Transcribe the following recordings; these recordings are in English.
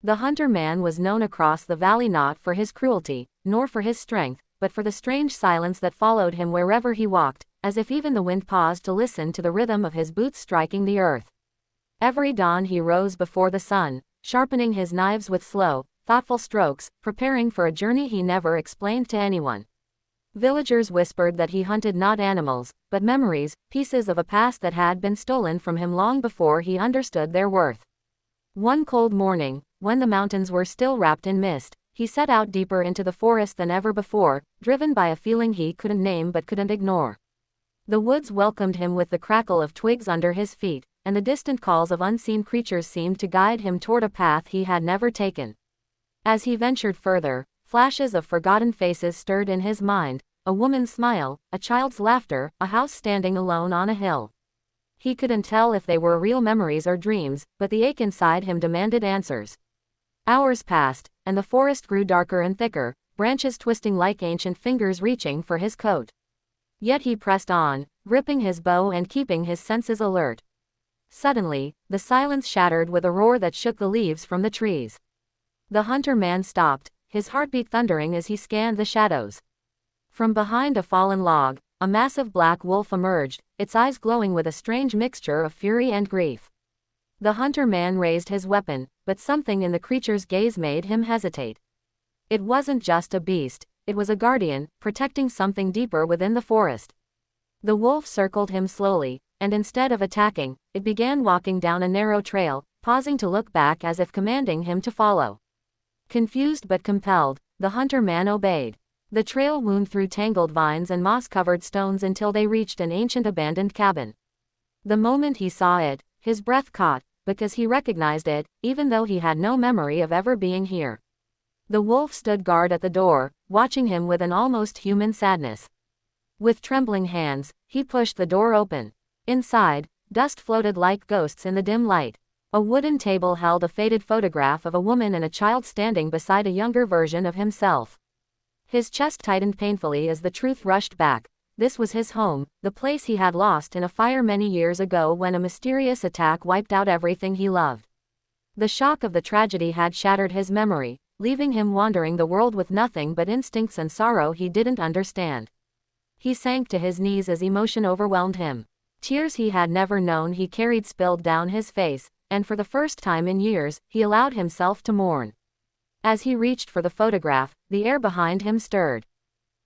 The hunter man was known across the valley not for his cruelty, nor for his strength, but for the strange silence that followed him wherever he walked, as if even the wind paused to listen to the rhythm of his boots striking the earth. Every dawn he rose before the sun, sharpening his knives with slow, thoughtful strokes, preparing for a journey he never explained to anyone. Villagers whispered that he hunted not animals, but memories, pieces of a past that had been stolen from him long before he understood their worth. One cold morning, when the mountains were still wrapped in mist, he set out deeper into the forest than ever before, driven by a feeling he couldn't name but couldn't ignore. The woods welcomed him with the crackle of twigs under his feet, and the distant calls of unseen creatures seemed to guide him toward a path he had never taken. As he ventured further, flashes of forgotten faces stirred in his mind, a woman's smile, a child's laughter, a house standing alone on a hill. He couldn't tell if they were real memories or dreams, but the ache inside him demanded answers. Hours passed, and the forest grew darker and thicker, branches twisting like ancient fingers reaching for his coat. Yet he pressed on, gripping his bow and keeping his senses alert. Suddenly, the silence shattered with a roar that shook the leaves from the trees. The hunter man stopped, his heartbeat thundering as he scanned the shadows. From behind a fallen log, a massive black wolf emerged, its eyes glowing with a strange mixture of fury and grief. The hunter man raised his weapon, but something in the creature's gaze made him hesitate. It wasn't just a beast, it was a guardian, protecting something deeper within the forest. The wolf circled him slowly, and instead of attacking, it began walking down a narrow trail, pausing to look back as if commanding him to follow. Confused but compelled, the hunter man obeyed. The trail wound through tangled vines and moss-covered stones until they reached an ancient abandoned cabin. The moment he saw it, his breath caught, because he recognized it, even though he had no memory of ever being here. The wolf stood guard at the door, watching him with an almost human sadness. With trembling hands, he pushed the door open. Inside, dust floated like ghosts in the dim light. A wooden table held a faded photograph of a woman and a child standing beside a younger version of himself. His chest tightened painfully as the truth rushed back. This was his home, the place he had lost in a fire many years ago when a mysterious attack wiped out everything he loved. The shock of the tragedy had shattered his memory, leaving him wandering the world with nothing but instincts and sorrow he didn't understand. He sank to his knees as emotion overwhelmed him. Tears he had never known he carried spilled down his face, and for the first time in years, he allowed himself to mourn. As he reached for the photograph, the air behind him stirred.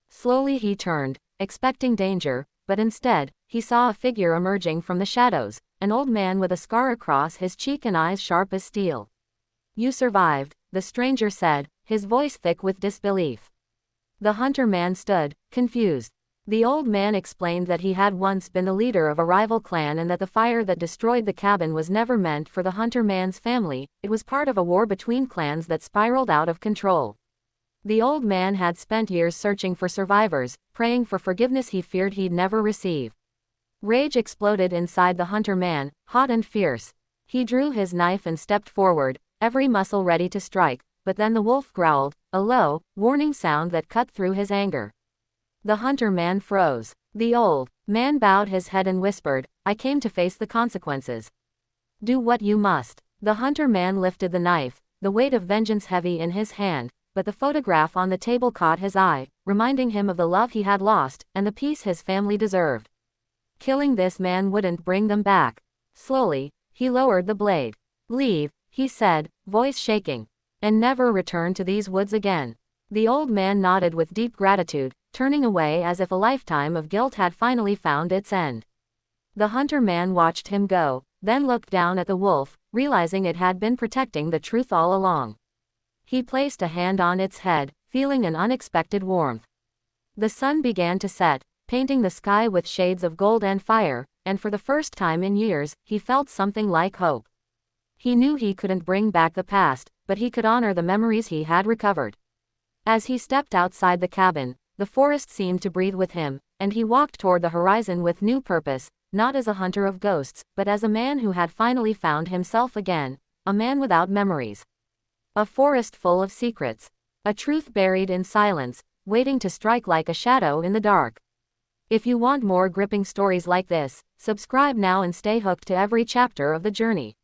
Slowly he turned, expecting danger, but instead, he saw a figure emerging from the shadows, an old man with a scar across his cheek and eyes sharp as steel. "You survived," the stranger said, his voice thick with disbelief. The hunter man stood, confused. The old man explained that he had once been the leader of a rival clan and that the fire that destroyed the cabin was never meant for the hunter man's family, it was part of a war between clans that spiraled out of control. The old man had spent years searching for survivors, praying for forgiveness he feared he'd never receive. Rage exploded inside the hunter man, hot and fierce. He drew his knife and stepped forward, every muscle ready to strike, but then the wolf growled, a low, warning sound that cut through his anger. The hunter man froze. The old man bowed his head and whispered, "I came to face the consequences. Do what you must." The hunter man lifted the knife, the weight of vengeance heavy in his hand, but the photograph on the table caught his eye, reminding him of the love he had lost, and the peace his family deserved. Killing this man wouldn't bring them back. Slowly, he lowered the blade. "Leave," he said, voice shaking, "and never return to these woods again." The old man nodded with deep gratitude, turning away as if a lifetime of guilt had finally found its end. The hunter man watched him go, then looked down at the wolf, realizing it had been protecting the truth all along. He placed a hand on its head, feeling an unexpected warmth. The sun began to set, painting the sky with shades of gold and fire, and for the first time in years, he felt something like hope. He knew he couldn't bring back the past, but he could honor the memories he had recovered. As he stepped outside the cabin, the forest seemed to breathe with him, and he walked toward the horizon with new purpose, not as a hunter of ghosts, but as a man who had finally found himself again, a man without memories. A forest full of secrets. A truth buried in silence, waiting to strike like a shadow in the dark. If you want more gripping stories like this, subscribe now and stay hooked to every chapter of the journey.